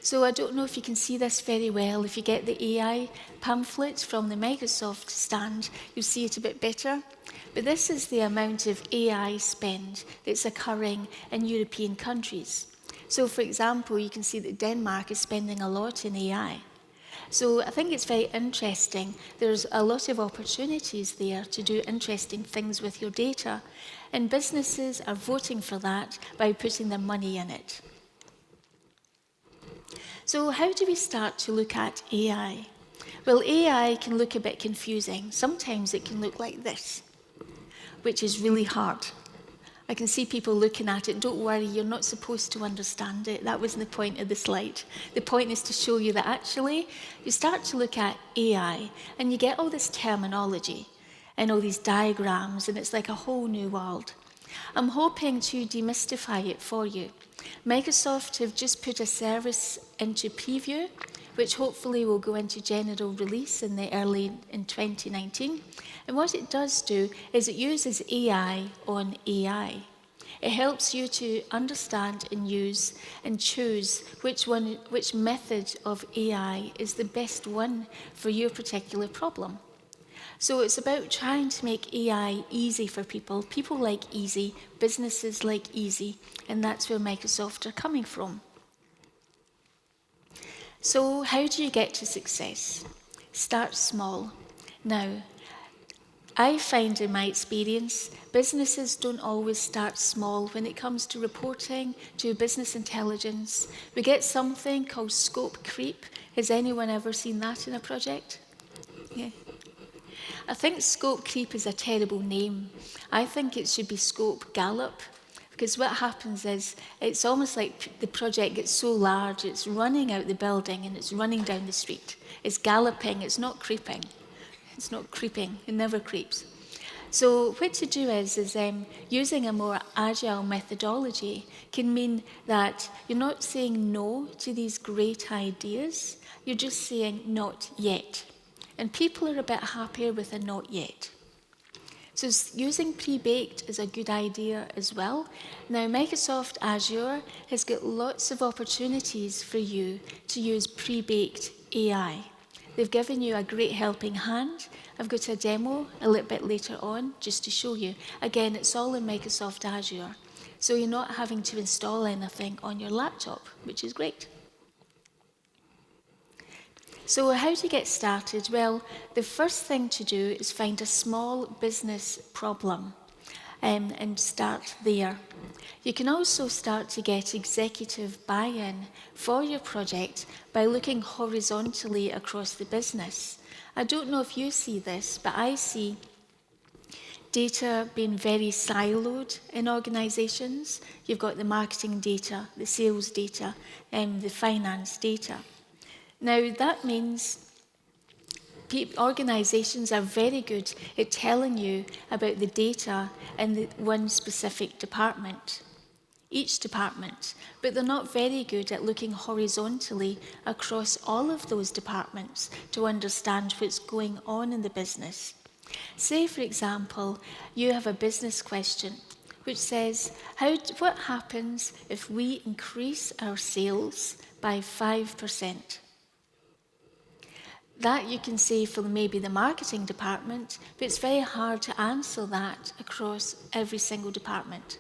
So I don't know if you can see this very well. If you get the AI pamphlet from the Microsoft stand, you'll see it a bit better. But this is the amount of AI spend that's occurring in European countries. So for example, you can see that Denmark is spending a lot in AI. So I think it's very interesting. There's a lot of opportunities there to do interesting things with your data, and businesses are voting for that by putting their money in it. So how do we start to look at AI? Well, AI can look a bit confusing. Sometimes it can look like this, which is really hard. I can see people looking at it. Don't worry, you're not supposed to understand it. That wasn't the point of the slide. The point is to show you that actually you start to look at AI and you get all this terminology and all these diagrams, and it's like a whole new world. I'm hoping to demystify it for you. Microsoft have just put a service into preview, which hopefully will go into general release in 2019. And what it does do is it uses AI on AI. It helps you to understand and use and choose which method of AI is the best one for your particular problem. So it's about trying to make AI easy for people. People like easy, businesses like easy, and that's where Microsoft are coming from. So how do you get to success? Start small. Now, I find in my experience, businesses don't always start small when it comes to reporting, to business intelligence. We get something called scope creep. Has anyone ever seen that in a project? Yeah. I think scope creep is a terrible name. I think it should be scope gallop, because what happens is it's almost like the project gets so large, it's running out the building and it's running down the street. It's galloping, it's not creeping. It's not creeping, it never creeps. So what to do is using a more agile methodology can mean that you're not saying no to these great ideas, you're just saying not yet. And people are a bit happier with a not yet. So using pre-baked is a good idea as well. Now Microsoft Azure has got lots of opportunities for you to use pre-baked AI. They've given you a great helping hand. I've got a demo a little bit later on just to show you. Again, it's all in Microsoft Azure. So you're not having to install anything on your laptop, which is great. So how do you get started? Well, the first thing to do is find a small business problem and start there. You can also start to get executive buy-in for your project by looking horizontally across the business. I don't know if you see this, but I see data being very siloed in organizations. You've got the marketing data, the sales data, and the finance data. Now, that means organizations are very good at telling you about the data in the one specific department, each department, but they're not very good at looking horizontally across all of those departments to understand what's going on in the business. Say, for example, you have a business question which says, what happens if we increase our sales by 5%? That you can say for maybe the marketing department, but it's very hard to answer that across every single department.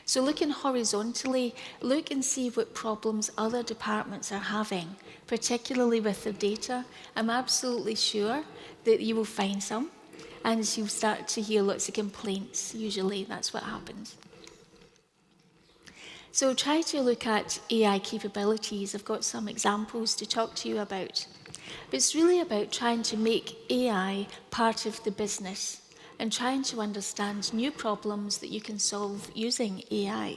So looking horizontally, look and see what problems other departments are having, particularly with their data. I'm absolutely sure that you will find some, and you'll start to hear lots of complaints. Usually that's what happens. So try to look at AI capabilities. I've got some examples to talk to you about. But it's really about trying to make AI part of the business and trying to understand new problems that you can solve using AI.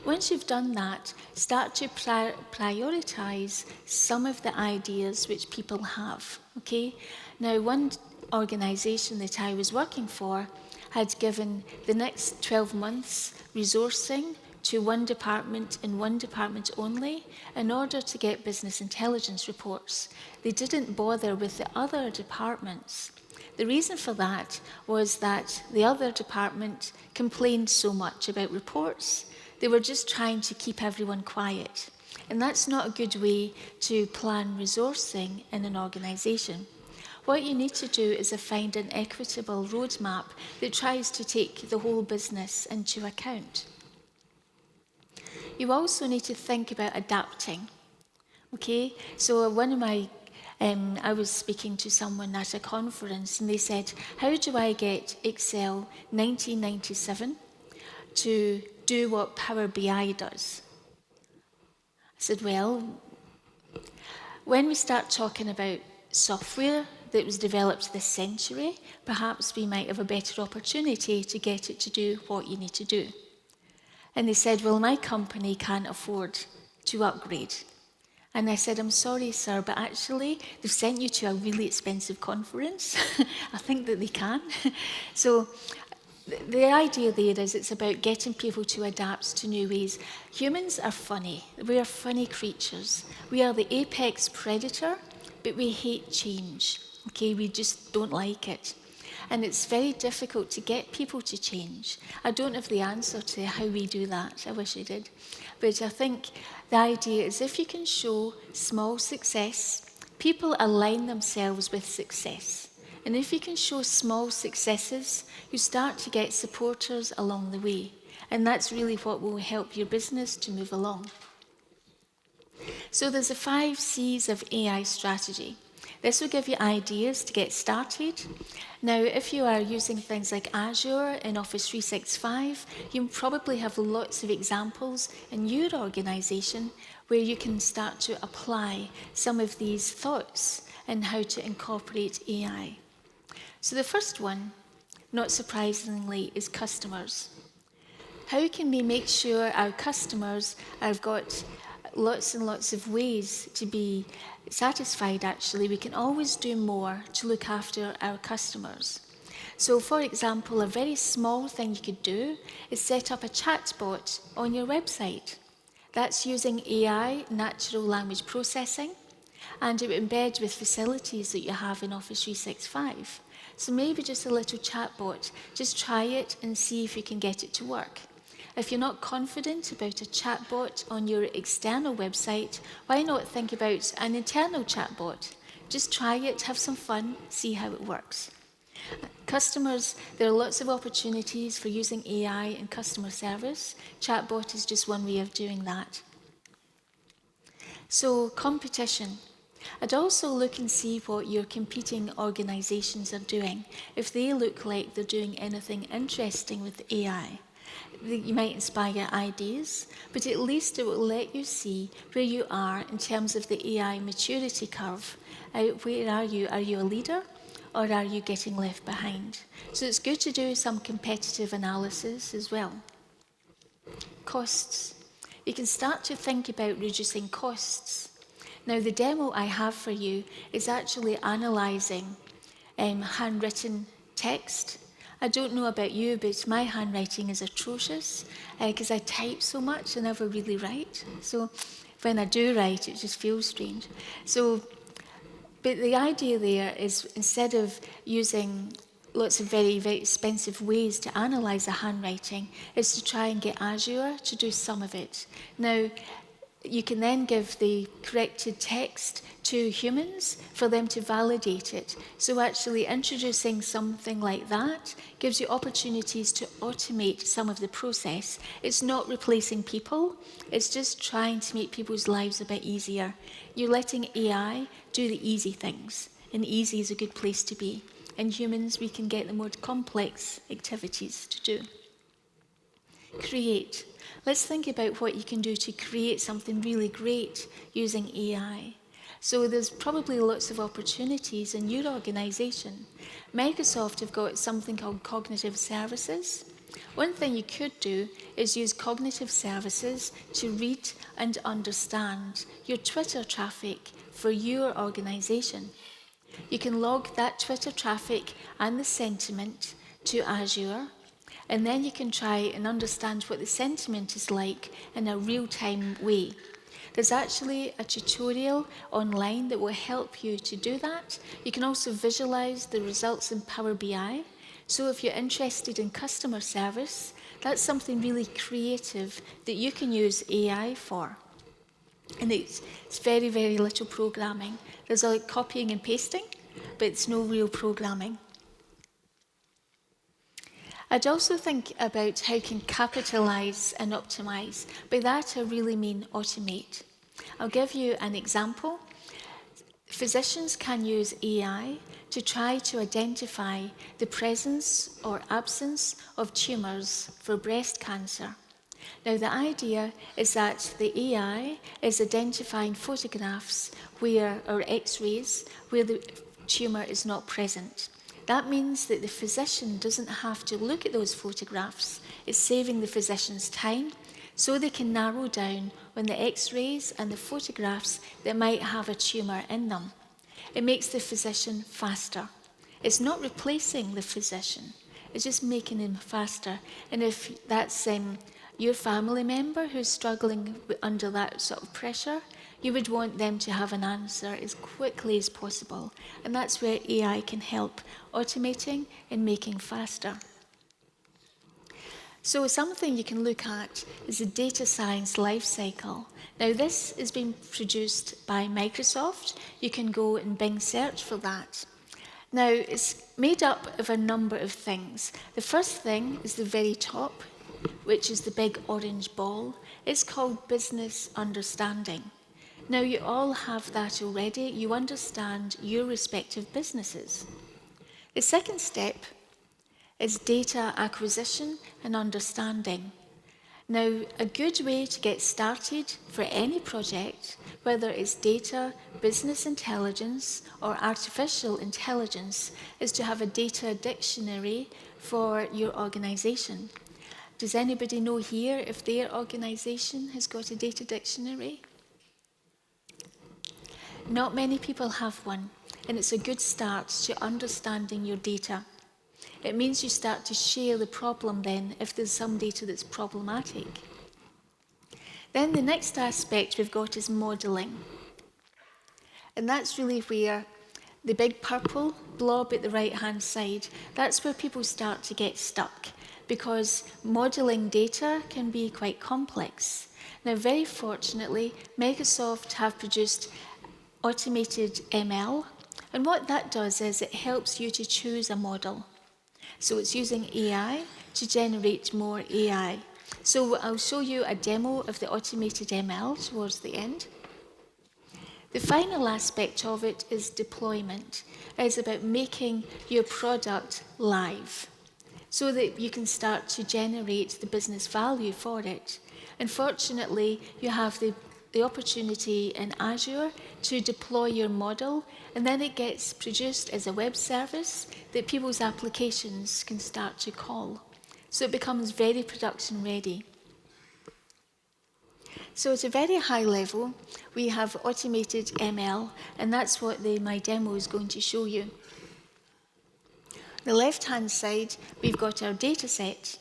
Once you've done that, start to prioritize some of the ideas which people have, okay? Now, one organization that I was working for had given the next 12 months resourcing to one department and one department only in order to get business intelligence reports. They didn't bother with the other departments. The reason for that was that the other department complained so much about reports. They were just trying to keep everyone quiet. And that's not a good way to plan resourcing in an organisation. What you need to do is to find an equitable roadmap that tries to take the whole business into account. You also need to think about adapting. Okay, so I was speaking to someone at a conference and they said, how do I get Excel 1997 to do what Power BI does? I said, well, when we start talking about software that was developed this century, perhaps we might have a better opportunity to get it to do what you need to do. And they said, well, my company can't afford to upgrade. And I said, I'm sorry, sir, but actually they've sent you to a really expensive conference. I think that they can. So the idea there is it's about getting people to adapt to new ways. Humans are funny. We are funny creatures. We are the apex predator, but we hate change. Okay, we just don't like it. And it's very difficult to get people to change. I don't have the answer to how we do that. I wish I did. But I think the idea is if you can show small success, people align themselves with success. And if you can show small successes, you start to get supporters along the way. And that's really what will help your business to move along. So there's the 5 C's of AI strategy. This will give you ideas to get started. Now, if you are using things like Azure and Office 365, you probably have lots of examples in your organisation where you can start to apply some of these thoughts and how to incorporate AI. So the first one, not surprisingly, is customers. How can we make sure our customers have got lots and lots of ways to be satisfied, actually? We can always do more to look after our customers. So, for example, a very small thing you could do is set up a chatbot on your website. That's using AI, natural language processing, and it will embed with facilities that you have in Office 365. So maybe just a little chatbot, just try it and see if you can get it to work. If you're not confident about a chatbot on your external website, why not think about an internal chatbot? Just try it, have some fun, see how it works. Customers, there are lots of opportunities for using AI in customer service. Chatbot is just one way of doing that. So, competition. I'd also look and see what your competing organisations are doing, if they look like they're doing anything interesting with AI. You might inspire ideas, but at least it will let you see where you are in terms of the AI maturity curve. Where are you? Are you a leader or are you getting left behind? So it's good to do some competitive analysis as well. Costs. You can start to think about reducing costs. Now, the demo I have for you is actually analysing handwritten text. I don't know about you, but my handwriting is atrocious because I type so much and never really write. So when I do write, it just feels strange. But the idea there is instead of using lots of very, very expensive ways to analyse a handwriting, is to try and get Azure to do some of it. Now, you can then give the corrected text to humans for them to validate it. So actually introducing something like that gives you opportunities to automate some of the process. It's not replacing people, it's just trying to make people's lives a bit easier. You're letting AI do the easy things, and easy is a good place to be. In humans, we can get the more complex activities to do. Create. Let's think about what you can do to create something really great using AI. So there's probably lots of opportunities in your organisation. Microsoft have got something called cognitive services. One thing you could do is use cognitive services to read and understand your Twitter traffic for your organisation. You can log that Twitter traffic and the sentiment to Azure, and then you can try and understand what the sentiment is like in a real-time way. There's actually a tutorial online that will help you to do that. You can also visualize the results in Power BI. So if you're interested in customer service, that's something really creative that you can use AI for. And it's very, very little programming. There's like copying and pasting, but it's no real programming. I'd also think about how you can capitalise and optimise. By that, I really mean automate. I'll give you an example. Physicians can use AI to try to identify the presence or absence of tumours for breast cancer. Now, the idea is that the AI is identifying photographs where, or X-rays, where the tumour is not present. That means that the physician doesn't have to look at those photographs. It's saving the physician's time, so they can narrow down on the X-rays and the photographs that might have a tumour in them. It makes the physician faster. It's not replacing the physician, it's just making him faster. And if that's your family member who's struggling under that sort of pressure, you would want them to have an answer as quickly as possible. And that's where AI can help, automating and making faster. So something you can look at is the data science life cycle. Now this is being produced by Microsoft. You can go and Bing search for that. Now it's made up of a number of things. The first thing is the very top, which is the big orange ball. It's called business understanding. Now you all have that already. You understand your respective businesses. The second step is data acquisition and understanding. Now, a good way to get started for any project, whether it's data, business intelligence, or artificial intelligence, is to have a data dictionary for your organisation. Does anybody know here if their organisation has got a data dictionary? Not many people have one, and it's a good start to understanding your data. It means you start to share the problem then if there's some data that's problematic. Then the next aspect we've got is modelling. And that's really where the big purple blob at the right-hand side, that's where people start to get stuck, because modelling data can be quite complex. Now, very fortunately, Microsoft have produced automated ML, and what that does is it helps you to choose a model. So it's using AI to generate more AI. So I'll show you a demo of the automated ML towards the end. The final aspect of it is deployment. It's about making your product live so that you can start to generate the business value for it. Unfortunately, you have the opportunity in Azure to deploy your model, and then it gets produced as a web service that people's applications can start to call. So it becomes very production ready. So at a very high level, we have automated ML, and that's what my demo is going to show you. The left-hand side, we've got our data set.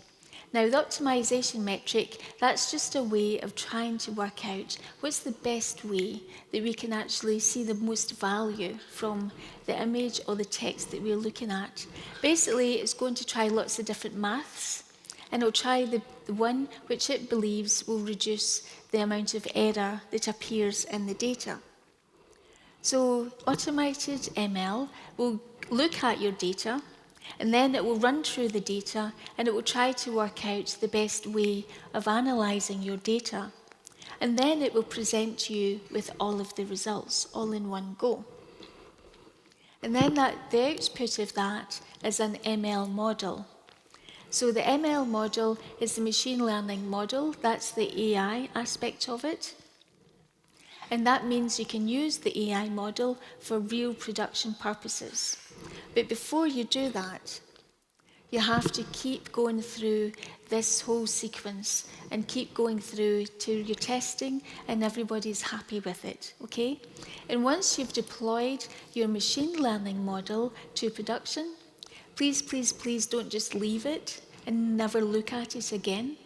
Now, the optimization metric, that's just a way of trying to work out what's the best way that we can actually see the most value from the image or the text that we're looking at. Basically, it's going to try lots of different maths, and it'll try the one which it believes will reduce the amount of error that appears in the data. So, automated ML will look at your data, and then it will run through the data and it will try to work out the best way of analysing your data. And then it will present you with all of the results, all in one go. And then the output of that is an ML model. So the ML model is the machine learning model, that's the AI aspect of it. And that means you can use the AI model for real production purposes. But before you do that, you have to keep going through this whole sequence and keep going through to your testing and everybody's happy with it, okay? And once you've deployed your machine learning model to production, please, please, please don't just leave it and never look at it again.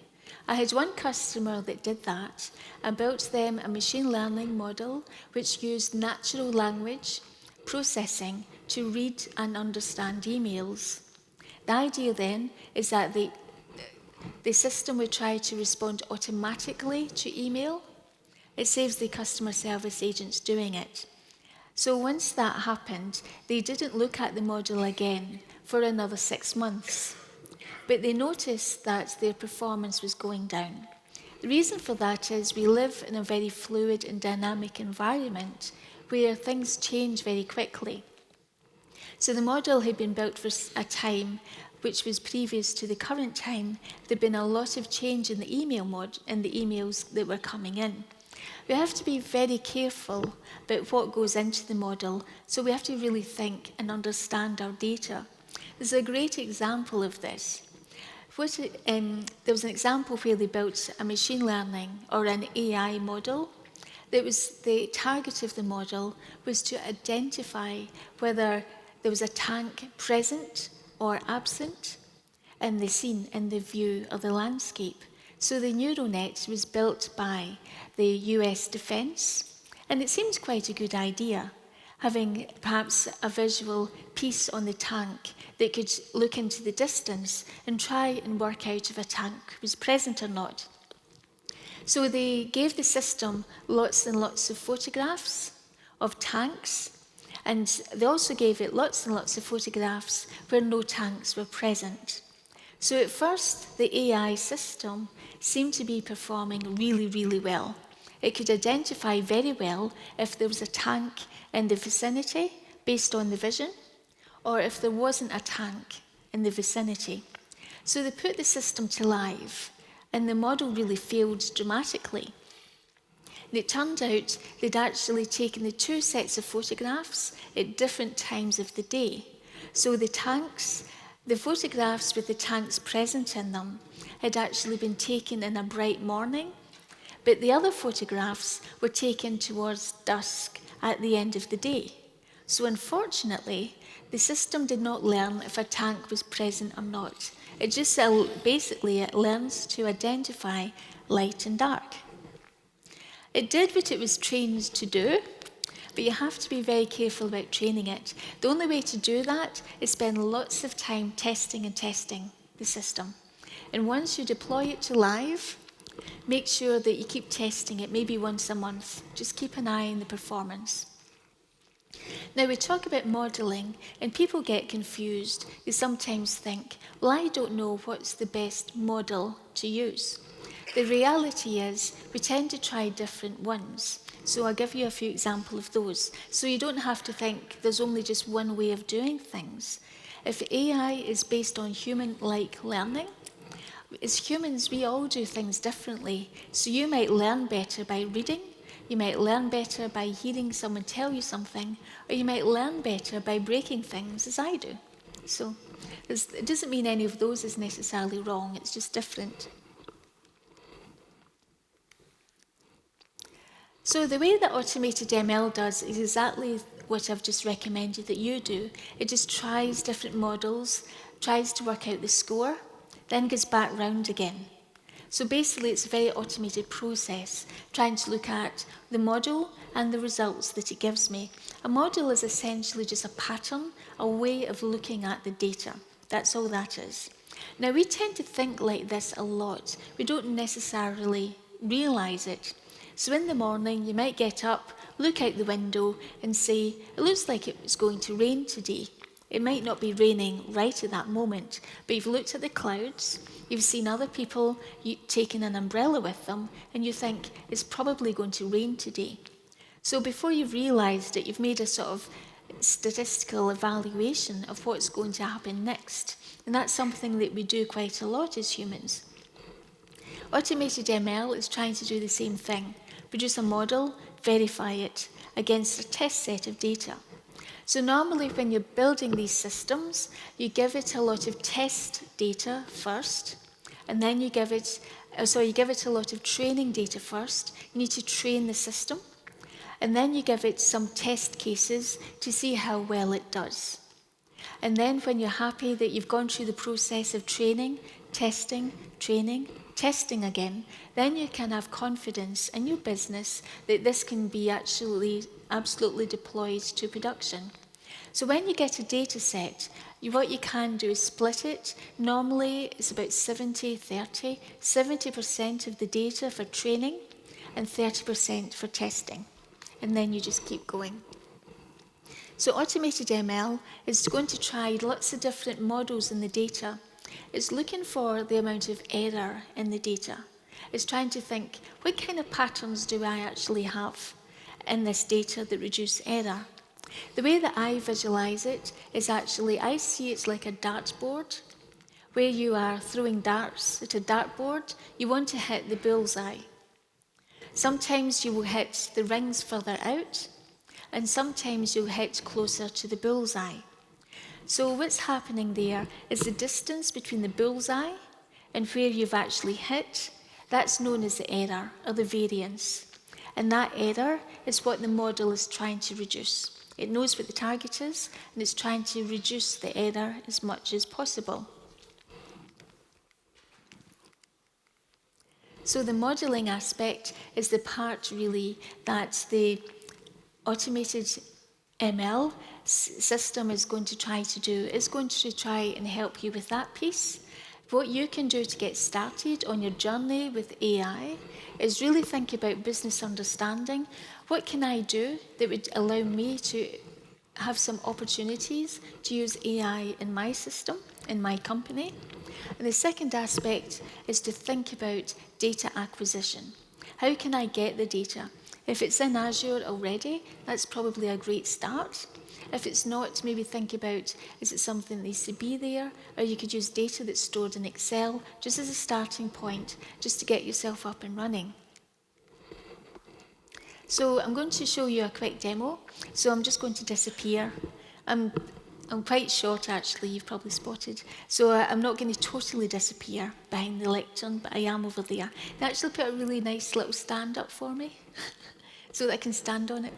I had one customer that did that. I built them a machine learning model which used natural language processing to read and understand emails. The idea then is that the system would try to respond automatically to email, It saves the customer service agents doing it. So once that happened, they didn't look at the model again for another 6 months. But they noticed that their performance was going down. The reason for that is we live in a very fluid and dynamic environment where things change very quickly. So the model had been built for a time which was previous to the current time. There'd been a lot of change in the emails that were coming in. We have to be very careful about what goes into the model, so we have to really think and understand our data. There's a great example of this. There was an example where they built a machine learning or an AI model. The target of the model was to identify whether there was a tank present or absent in the scene, in the view of the landscape. So the neural net was built by the US Defence, and it seemed quite a good idea, having perhaps a visual piece on the tank that could look into the distance and try and work out if a tank was present or not. So they gave the system lots and lots of photographs of tanks, and they also gave it lots and lots of photographs where no tanks were present. So at first, the AI system seemed to be performing really, really well. It could identify very well if there was a tank in the vicinity based on the vision, or if there wasn't a tank in the vicinity. So they put the system to live, and the model really failed dramatically. And it turned out they'd actually taken the two sets of photographs at different times of the day. So the photographs with the tanks present in them had actually been taken in a bright morning, but the other photographs were taken towards dusk at the end of the day. So unfortunately, the system did not learn if a tank was present or not. It just basically learns to identify light and dark. It did what it was trained to do, but you have to be very careful about training it. The only way to do that is spend lots of time testing the system. And once you deploy it to live, make sure that you keep testing it, maybe once a month. Just keep an eye on the performance. Now, we talk about modelling, and people get confused. They sometimes think, well, I don't know what's the best model to use. The reality is, we tend to try different ones. So I'll give you a few examples of those. So you don't have to think there's only just one way of doing things. If AI is based on human-like learning, as humans, we all do things differently. So you might learn better by reading, you might learn better by hearing someone tell you something, or you might learn better by breaking things, as I do. So it doesn't mean any of those is necessarily wrong, it's just different. So the way that automated ML does is exactly what I've just recommended that you do. It just tries different models, tries to work out the score, then goes back round again. So basically it's a very automated process, trying to look at the model and the results that it gives me. A model is essentially just a pattern, a way of looking at the data. That's all that is. Now we tend to think like this a lot. We don't necessarily realise it. So in the morning, you might get up, look out the window and say, it looks like it's going to rain today. It might not be raining right at that moment, but you've looked at the clouds, you've seen other people taking an umbrella with them, and you think it's probably going to rain today. So before you've realised it, you've made a sort of statistical evaluation of what's going to happen next. And that's something that we do quite a lot as humans. Automated ML is trying to do the same thing. Produce a model, verify it against a test set of data. So normally when you're building these systems, you give it a lot of test data first, and then you give it a lot of training data first. You need to train the system, and then you give it some test cases to see how well it does. And then when you're happy that you've gone through the process of training, testing again, then you can have confidence in your business that this can be absolutely deployed to production. So when you get a data set, what you can do is split it. Normally it's about 70-30, 70% of the data for training and 30% for testing. And then you just keep going. So automated ML is going to try lots of different models in the data. It's looking for the amount of error in the data. It's trying to think, what kind of patterns do I actually have in this data that reduce error? The way that I visualize it is actually, I see it's like a dartboard, where you are throwing darts at a dartboard. You want to hit the bullseye. Sometimes you will hit the rings further out, and sometimes you'll hit closer to the bullseye. So what's happening there is the distance between the bullseye and where you've actually hit. That's known as the error, or the variance. And that error is what the model is trying to reduce. It knows what the target is, and it's trying to reduce the error as much as possible. So the modelling aspect is the part, really, that the automated ML system is going to try to do. It's going to try and help you with that piece. What you can do to get started on your journey with AI is really think about business understanding. What can I do that would allow me to have some opportunities to use AI in my system, in my company? And the second aspect is to think about data acquisition. How can I get the data? If it's in Azure already, that's probably a great start. If it's not, maybe think about, is it something that needs to be there? Or you could use data that's stored in Excel just as a starting point, just to get yourself up and running. So I'm going to show you a quick demo. So I'm just going to disappear. I'm quite short, actually, you've probably spotted. So I'm not going to totally disappear behind the lectern, but I am over there. They actually put a really nice little stand up for me so that I can stand on it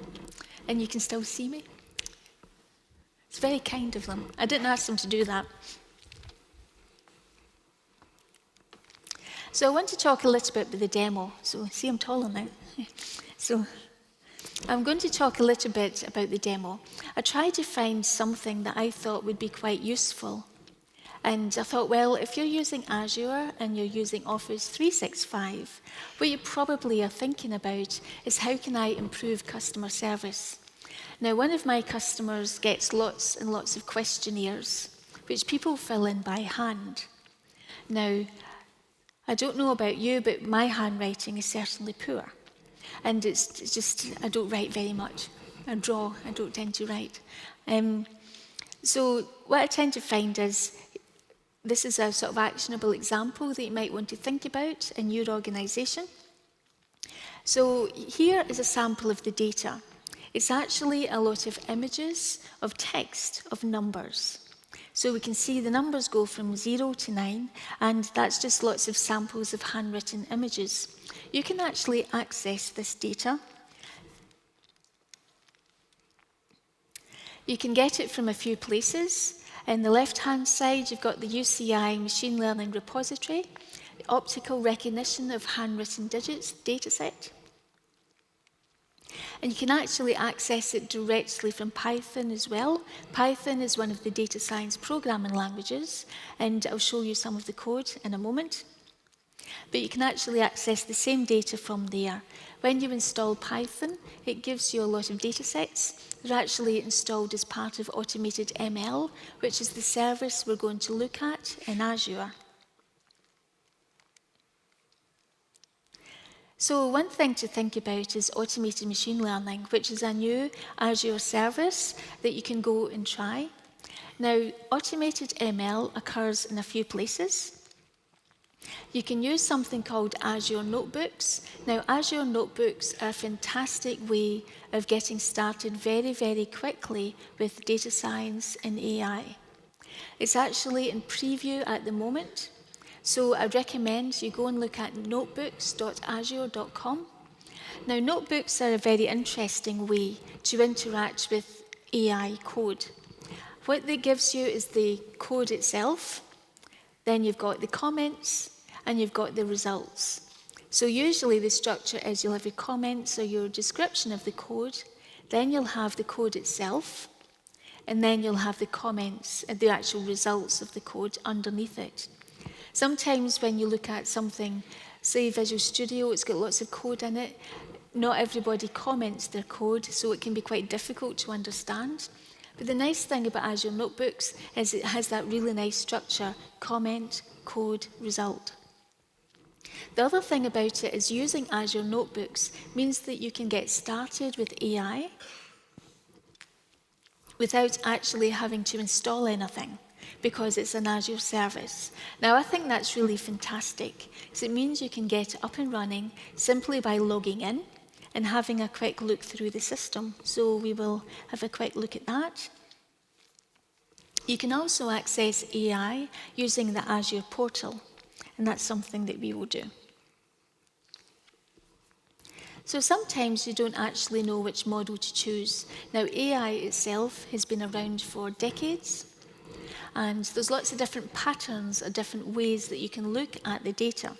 and you can still see me. It's very kind of them. I didn't ask them to do that. So I want to talk a little bit about the demo. So see, I'm taller now. So I'm going to talk a little bit about the demo. I tried to find something that I thought would be quite useful. And I thought, well, if you're using Azure and you're using Office 365, what you probably are thinking about is how can I improve customer service? Now, one of my customers gets lots and lots of questionnaires, which people fill in by hand. Now, I don't know about you, but my handwriting is certainly poor. And it's just, I don't write very much. I draw, I don't tend to write. So what I tend to find is, this is a sort of actionable example that you might want to think about in your organisation. So here is a sample of the data. It's actually a lot of images, of text, of numbers. So we can see the numbers go from 0 to 9, and that's just lots of samples of handwritten images. You can actually access this data. You can get it from a few places. In the left-hand side, you've got the UCI machine learning repository, the optical recognition of handwritten digits dataset. And you can actually access it directly from Python as well. Python is one of the data science programming languages, and I'll show you some of the code in a moment. But you can actually access the same data from there. When you install Python, it gives you a lot of data sets. They're actually installed as part of automated ML, which is the service we're going to look at in Azure. So one thing to think about is automated machine learning, which is a new Azure service that you can go and try. Now, automated ML occurs in a few places. You can use something called Azure Notebooks. Now, Azure Notebooks are a fantastic way of getting started very, very quickly with data science and AI. It's actually in preview at the moment. So I recommend you go and look at notebooks.azure.com. Now, notebooks are a very interesting way to interact with AI code. What that gives you is the code itself, then you've got the comments, and you've got the results. So usually the structure is you'll have your comments or your description of the code, then you'll have the code itself, and then you'll have the comments and the actual results of the code underneath it. Sometimes when you look at something say Visual Studio, it's got lots of code in it. Not everybody comments their code, so it can be quite difficult to understand. But the nice thing about Azure Notebooks is it has that really nice structure: comment, code, result. The other thing about it is using Azure Notebooks means that you can get started with AI without actually having to install anything, because it's an Azure service. Now, I think that's really fantastic, because it means you can get up and running simply by logging in and having a quick look through the system. So we will have a quick look at that. You can also access AI using the Azure portal, and that's something that we will do. So sometimes you don't actually know which model to choose. Now, AI itself has been around for decades, and there's lots of different patterns or different ways that you can look at the data.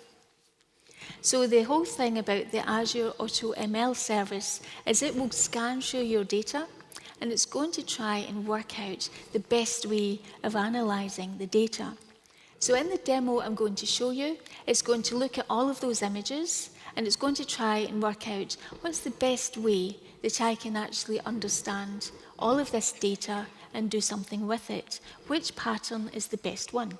So the whole thing about the Azure AutoML service is it will scan through your data, and it's going to try and work out the best way of analysing the data. So in the demo I'm going to show you, it's going to look at all of those images, and it's going to try and work out what's the best way that I can actually understand all of this data and do something with it. Which pattern is the best one?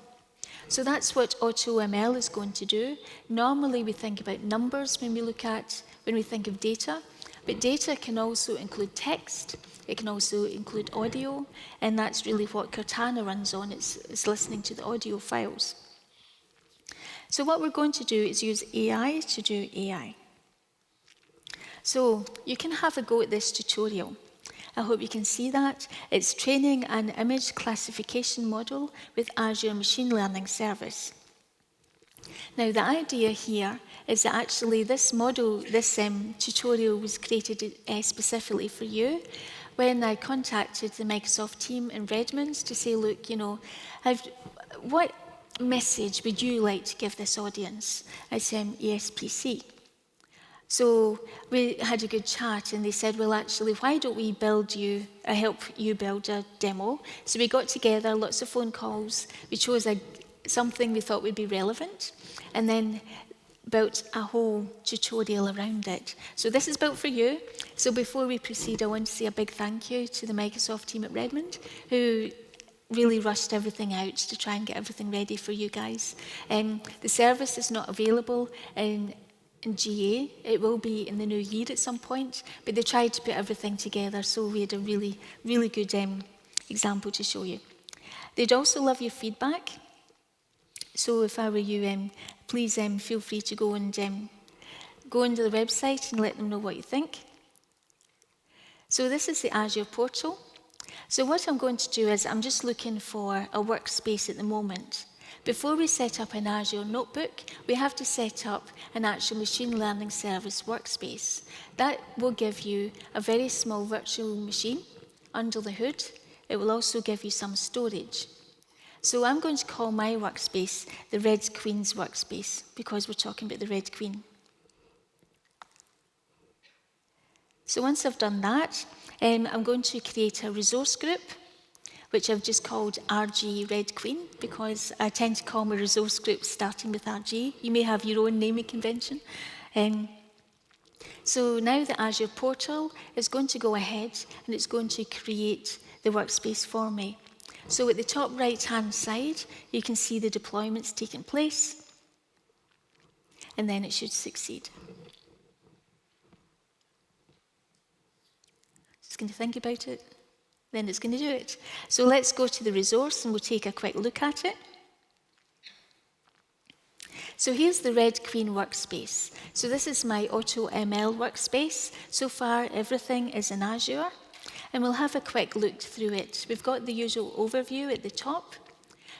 So that's what AutoML is going to do. Normally we think about numbers when we think of data, but data can also include text, it can also include audio, and that's really what Cortana runs on. It's listening to the audio files. So what we're going to do is use AI to do AI. So you can have a go at this tutorial. I hope you can see that. It's training an image classification model with Azure Machine Learning Service. Now, the idea here is that actually this model, this tutorial was created specifically for you. When I contacted the Microsoft team in Redmond to say, look, what message would you like to give this audience? I said, ESPC. So we had a good chat, and they said, well, actually, why don't we help you build a demo? So we got together, lots of phone calls, we chose something we thought would be relevant, and then built a whole tutorial around it. So this is built for you. So before we proceed, I want to say a big thank you to the Microsoft team at Redmond, who really rushed everything out to try and get everything ready for you guys. The service is not available in GA. It will be in the new year at some point, but they tried to put everything together, so we had a really, really good example to show you. They'd also love your feedback. So if I were you, please feel free to go onto the website and let them know what you think. So this is the Azure portal. So what I'm going to do is I'm just looking for a workspace at the moment. Before we set up an Azure notebook, we have to set up an actual machine learning service workspace. That will give you a very small virtual machine under the hood. It will also give you some storage. So I'm going to call my workspace the Red Queen's workspace, because we're talking about the Red Queen. So once I've done that, I'm going to create a resource group, which I've just called RG Red Queen, because I tend to call my resource groups starting with RG. You may have your own naming convention. So now the Azure portal is going to go ahead and it's going to create the workspace for me. So at the top right-hand side, you can see the deployments taking place, and then it should succeed. Just going to think about it, then it's going to do it. So let's go to the resource and we'll take a quick look at it. So here's the Red Queen workspace. So this is my AutoML workspace. So far, everything is in Azure, and we'll have a quick look through it. We've got the usual overview at the top.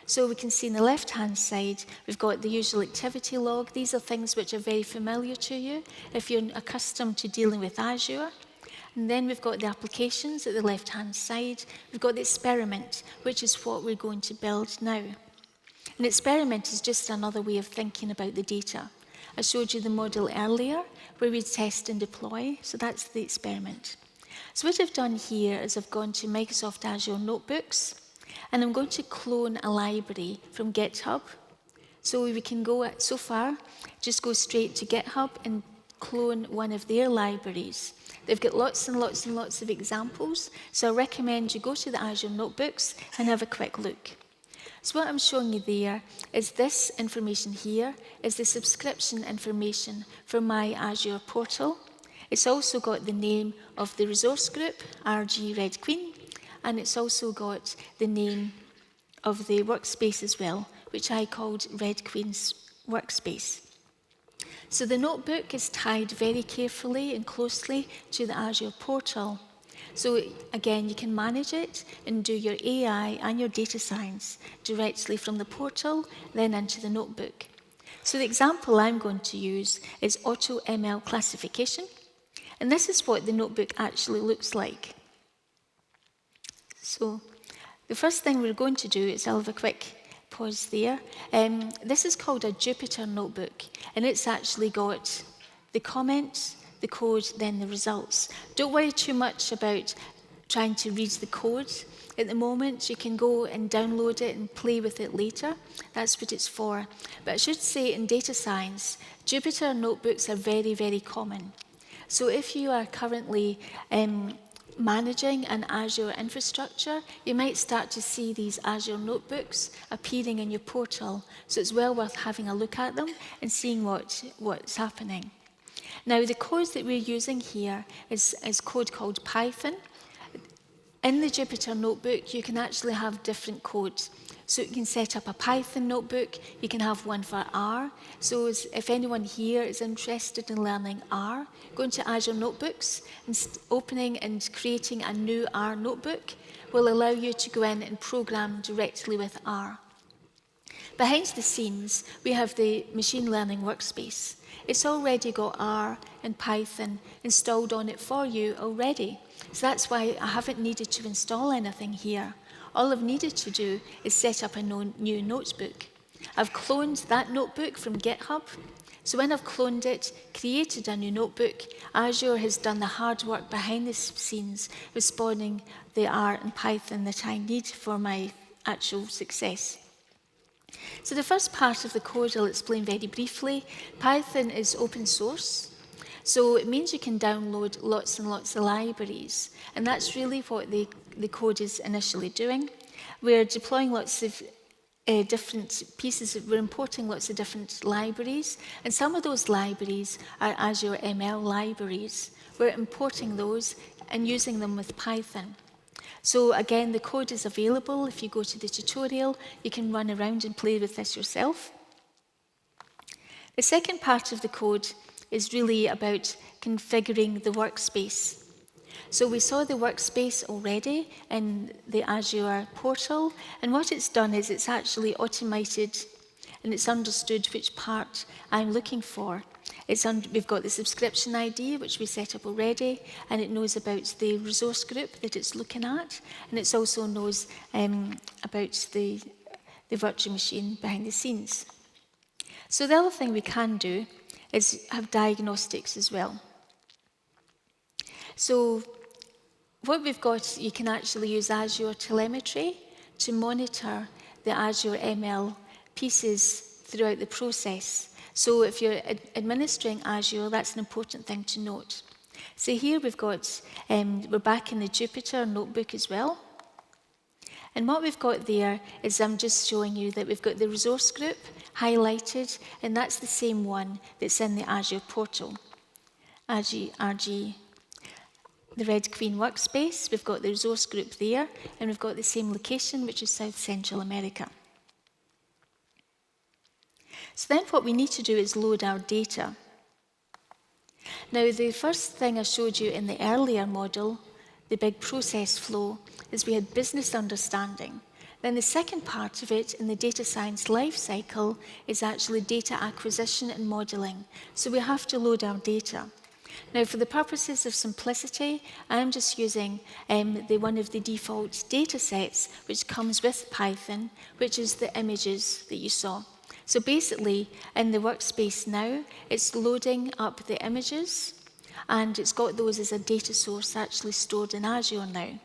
So we can see on the left-hand side, we've got the usual activity log. These are things which are very familiar to you if you're accustomed to dealing with Azure. And then we've got the applications at the left-hand side. We've got the experiment, which is what we're going to build now. An experiment is just another way of thinking about the data. I showed you the model earlier, where we test and deploy, so that's the experiment. So what I've done here is I've gone to Microsoft Azure Notebooks, and I'm going to clone a library from GitHub So we can go, so far, just go straight to GitHub and clone one of their libraries. They've got lots and lots and lots of examples, so I recommend you go to the Azure Notebooks and have a quick look. So what I'm showing you there is this information here is the subscription information for my Azure portal. It's also got the name of the resource group, RG Red Queen, and it's also got the name of the workspace as well, which I called Red Queen's Workspace. So the notebook is tied very carefully and closely to the Azure portal. So again, you can manage it and do your AI and your data science directly from the portal, then into the notebook. So the example I'm going to use is AutoML classification. And this is what the notebook actually looks like. So the first thing we're going to do is I'll have a quick pause there. This is called a Jupyter notebook, and it's actually got the comments, the code, then the results. Don't worry too much about trying to read the code at the moment. You can go and download it and play with it later. That's what it's for. But I should say in data science, Jupyter notebooks are very, very common. So if you are currently managing an Azure infrastructure, you might start to see these Azure notebooks appearing in your portal. So it's well worth having a look at them and seeing what's happening. Now, the code that we're using here is code called Python. In the Jupyter notebook, you can actually have different codes. So you can set up a Python notebook, you can have one for R. So if anyone here is interested in learning R, going to Azure Notebooks and opening and creating a new R notebook will allow you to go in and program directly with R. Behind the scenes, we have the machine learning workspace. It's already got R and Python installed on it for you already. So that's why I haven't needed to install anything here. All I've needed to do is set up a new notebook. I've cloned that notebook from GitHub. So when I've cloned it, created a new notebook, Azure has done the hard work behind the scenes, responding the R and Python that I need for my actual success. So the first part of the code I'll explain very briefly. Python is open source. So it means you can download lots and lots of libraries. And that's really what the code is initially doing. We're deploying lots of different pieces, we're importing lots of different libraries. And some of those libraries are Azure ML libraries. We're importing those and using them with Python. So again, the code is available. If you go to the tutorial, you can run around and play with this yourself. The second part of the code is really about configuring the workspace. So we saw the workspace already in the Azure portal, and what it's done is it's actually automated and it's understood which part I'm looking for. We've got the subscription ID, which we set up already, and it knows about the resource group that it's looking at, and it also knows about the virtual machine behind the scenes. So the other thing we can do is have diagnostics as well. So what we've got, you can actually use Azure telemetry to monitor the Azure ML pieces throughout the process. So if you're administering Azure, that's an important thing to note. So here we've got, we're back in the Jupyter notebook as well. And what we've got there is I'm just showing you that we've got the resource group highlighted, and that's the same one that's in the Azure portal. RG, the Red Queen workspace, we've got the resource group there, and we've got the same location, which is South Central America. So then what we need to do is load our data. Now, the first thing I showed you in the earlier model, the big process flow, is we had business understanding. Then the second part of it in the data science life cycle is actually data acquisition and modeling. So we have to load our data. Now, for the purposes of simplicity, I'm just using one of the default data sets which comes with Python, which is the images that you saw. So basically, in the workspace now, it's loading up the images, and it's got those as a data source actually stored in Azure now.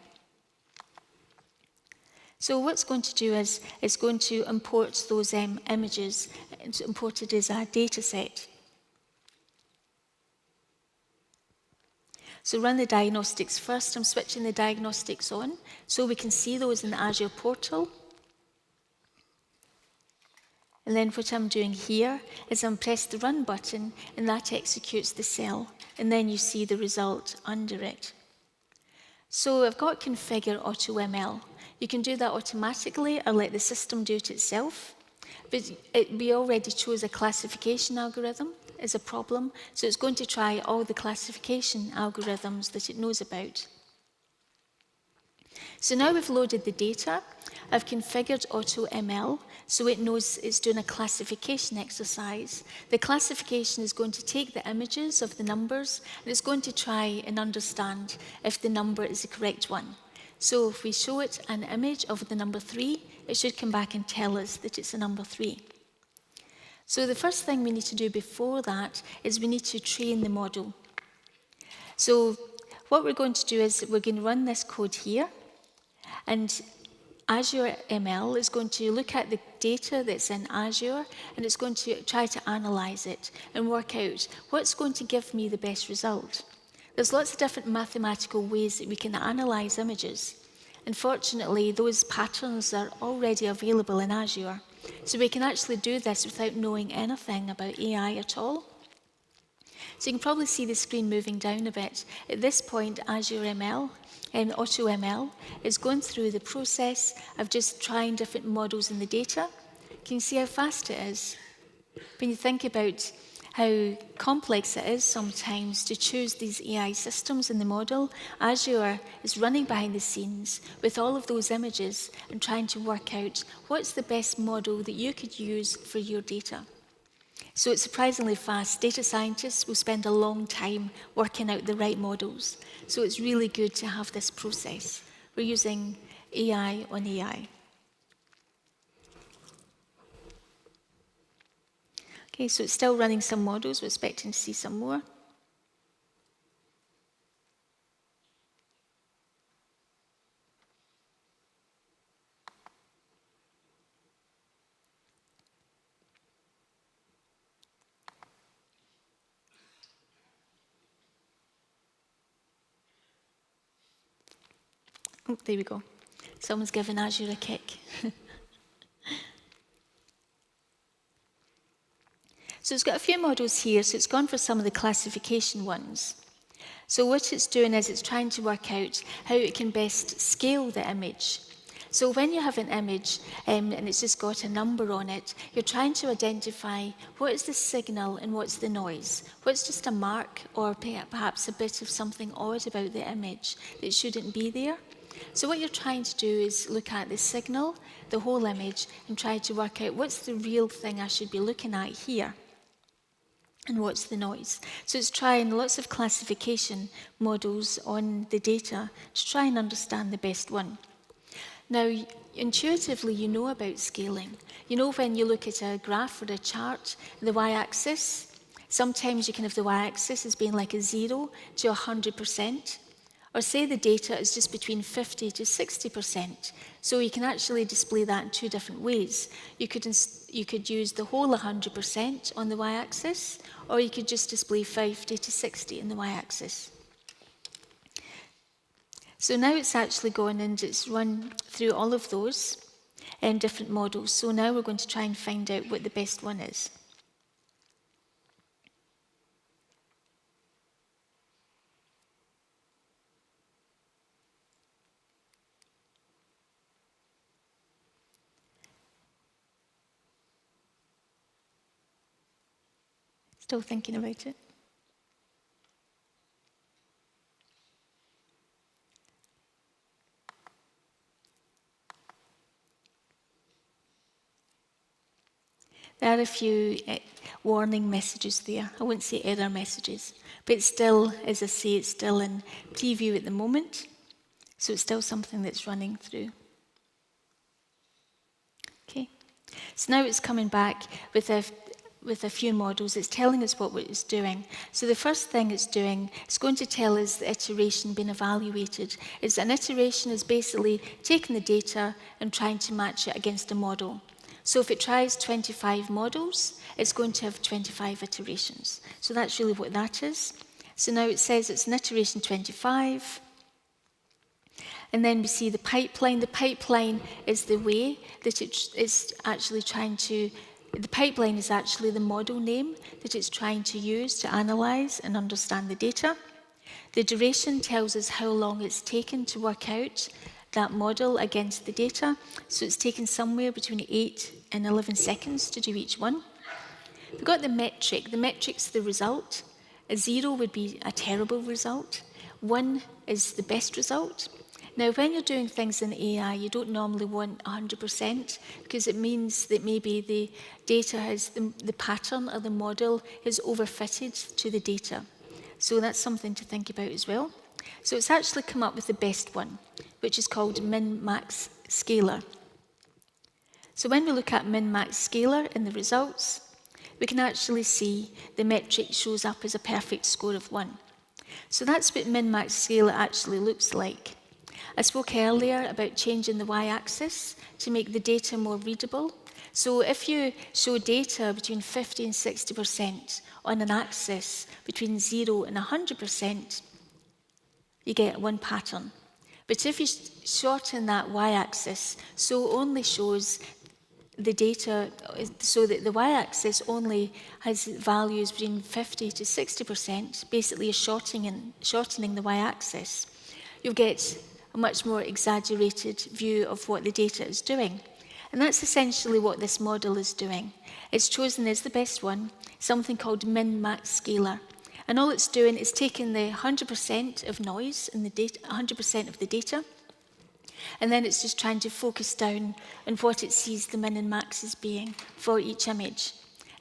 So what it's going to do is it's going to import those images, it's imported as a data set. So run the diagnostics first. I'm switching the diagnostics on so we can see those in the Azure portal. And then what I'm doing here is I'm pressed the run button and that executes the cell. And then you see the result under it. So I've got configure AutoML. You can do that automatically or let the system do it itself. But we already chose a classification algorithm as a problem, so it's going to try all the classification algorithms that it knows about. So now we've loaded the data. I've configured AutoML so it knows it's doing a classification exercise. The classification is going to take the images of the numbers and it's going to try and understand if the number is the correct one. So if we show it an image of the number 3, it should come back and tell us that it's a number 3. So the first thing we need to do before that is we need to train the model. So what we're going to do is we're going to run this code here, and Azure ML is going to look at the data that's in Azure and it's going to try to analyze it and work out what's going to give me the best result. There's lots of different mathematical ways that we can analyze images. Unfortunately, those patterns are already available in Azure, so we can actually do this without knowing anything about AI at all. So you can probably see the screen moving down a bit. At this point, Azure ML and AutoML is going through the process of just trying different models in the data. Can you see how fast it is? When you think about how complex it is sometimes to choose these AI systems in the model, Azure is running behind the scenes with all of those images and trying to work out what's the best model that you could use for your data. So it's surprisingly fast. Data scientists will spend a long time working out the right models. So it's really good to have this process. We're using AI on AI. Okay, so it's still running some models. We're expecting to see some more. Oh, there we go. Someone's given Azure a kick. So it's got a few models here, so it's gone for some of the classification ones. So what it's doing is it's trying to work out how it can best scale the image. So when you have an image and it's just got a number on it, you're trying to identify what is the signal and what's the noise. What's just a mark or perhaps a bit of something odd about the image that shouldn't be there. So what you're trying to do is look at the signal, the whole image, and try to work out what's the real thing I should be looking at here. And what's the noise? So it's trying lots of classification models on the data to try and understand the best one. Now, intuitively, you know about scaling. You know when you look at a graph or a chart, the y-axis, sometimes you can have the y-axis as being like a 0 to 100%, or say the data is just between 50 to 60%. So you can actually display that in two different ways. You could use the whole 100% on the y-axis, or you could just display 50 to 60 in the y-axis. So now it's actually gone and it's run through all of those different models. So now we're going to try and find out what the best one is. Still thinking about it. There are a few warning messages there. I wouldn't say error messages, but it's still, as I say, it's still in preview at the moment, so it's still something that's running through. Okay, so now it's coming back with with a few models, it's telling us what it's doing. So the first thing it's doing, it's going to tell us the iteration being evaluated. It's an iteration is basically taking the data and trying to match it against a model. So if it tries 25 models, it's going to have 25 iterations. So that's really what that is. So now it says it's an iteration 25. And then we see the pipeline. The pipeline is the way that it is actually trying to, the pipeline is actually the model name that it's trying to use to analyze and understand the data. The duration tells us how long it's taken to work out that model against the data. So it's taken somewhere between 8 and 11 seconds to do each one. We've got the metric. The metric's the result. A 0 would be a terrible result. 1 is the best result. Now, when you're doing things in AI, you don't normally want 100% because it means that maybe the data has, the pattern or the model is overfitted to the data. So that's something to think about as well. So it's actually come up with the best one, which is called min-max scalar. So when we look at min-max scalar in the results, we can actually see the metric shows up as a perfect score of 1. So that's what min-max scalar actually looks like. I spoke earlier about changing the y-axis to make the data more readable. So if you show data between 50 and 60% on an axis between 0 and 100%, you get one pattern. But if you shorten that y-axis, so only shows the data, so that the y-axis only has values between 50 to 60%, basically shortening the y-axis, you'll get a much more exaggerated view of what the data is doing. And that's essentially what this model is doing. It's chosen as the best one, something called min-max scalar. And all it's doing is taking the 100% of noise in the data, 100% of the data, and then it's just trying to focus down on what it sees the min and max as being for each image.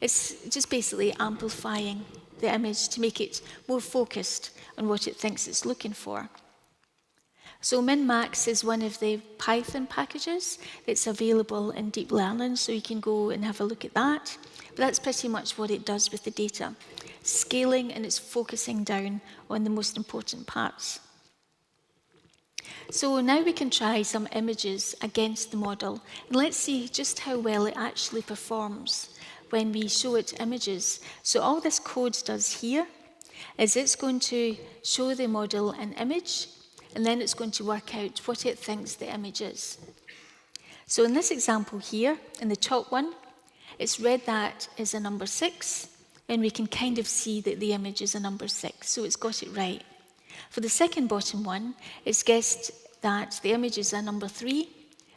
It's just basically amplifying the image to make it more focused on what it thinks it's looking for. So min-max is one of the Python packages that's available in deep learning, so you can go and have a look at that. But that's pretty much what it does with the data. Scaling, and it's focusing down on the most important parts. So now we can try some images against the model, and let's see just how well it actually performs when we show it images. So all this code does here is it's going to show the model an image, and then it's going to work out what it thinks the image is. So in this example here, in the top one, it's read that as a number 6, and we can kind of see that the image is a number 6, so it's got it right. For the second bottom one, it's guessed that the image is a number 3,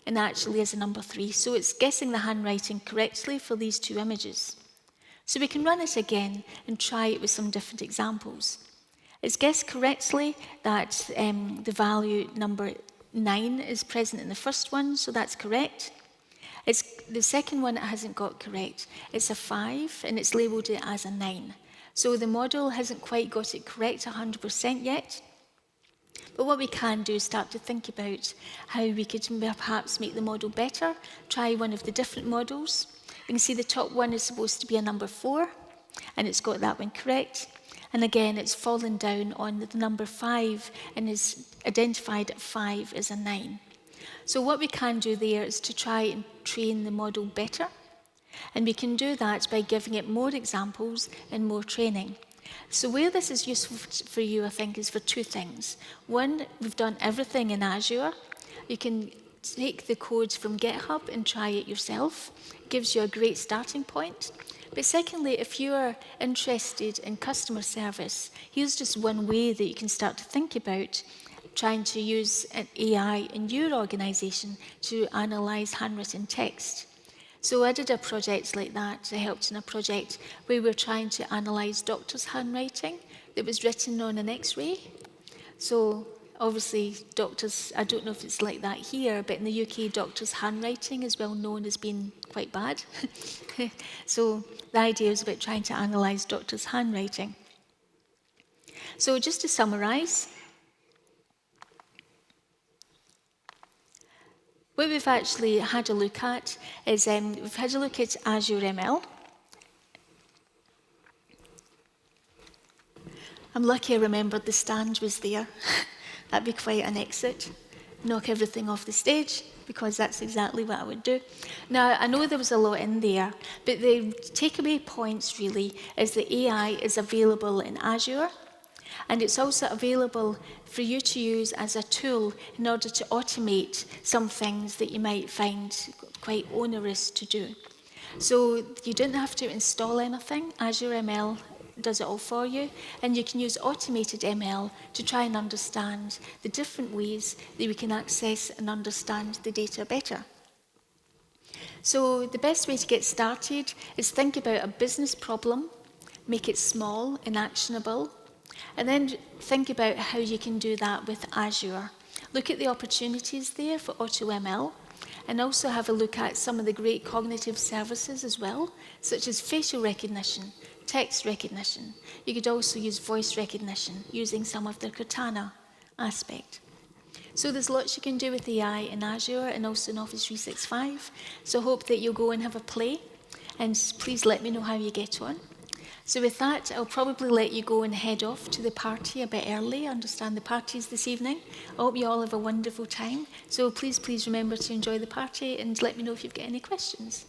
and actually is a number 3, so it's guessing the handwriting correctly for these two images. So we can run it again and try it with some different examples. It's guessed correctly that the value number 9 is present in the first one, so that's correct. It's the second one it hasn't got correct. It's a 5, and it's labelled it as a 9. So the model hasn't quite got it correct 100% yet. But what we can do is start to think about how we could perhaps make the model better, try one of the different models. You can see the top one is supposed to be a number 4, and it's got that one correct. And again, it's fallen down on the number 5 and is identified at 5 as a 9. So what we can do there is to try and train the model better. And we can do that by giving it more examples and more training. So where this is useful for you, I think, is for two things. One, we've done everything in Azure. You can take the codes from GitHub and try it yourself. It gives you a great starting point. But secondly, if you're interested in customer service, here's just one way that you can start to think about trying to use an AI in your organisation to analyse handwritten text. So I did a project like that. I helped in a project where we were trying to analyse doctors' handwriting that was written on an X-ray. So obviously doctors, I don't know if it's like that here, but in the UK, doctors' handwriting is well known as being quite bad. So the idea is about trying to analyse doctors' handwriting. So just to summarise, what we've actually had a look at is we've had a look at Azure ML. I'm lucky I remembered the stand was there. That'd be quite an exit. Knock everything off the stage, because that's exactly what I would do. Now, I know there was a lot in there, but the takeaway points really is that AI is available in Azure, and it's also available for you to use as a tool in order to automate some things that you might find quite onerous to do. So you don't have to install anything. Azure ML does it all for you, and you can use automated ML to try and understand the different ways that we can access and understand the data better. So the best way to get started is think about a business problem, make it small and actionable, and then think about how you can do that with Azure. Look at the opportunities there for AutoML, and also have a look at some of the great cognitive services as well, such as facial recognition, text recognition. You could also use voice recognition using some of the Cortana aspect. So there's lots you can do with AI in Azure and also in Office 365. So I hope that you'll go and have a play, and please let me know how you get on. So with that, I'll probably let you go and head off to the party a bit early. I understand the party's this evening. I hope you all have a wonderful time. So please remember to enjoy the party and let me know if you've got any questions.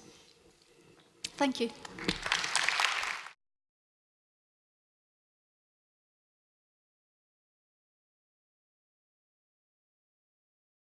Thank you.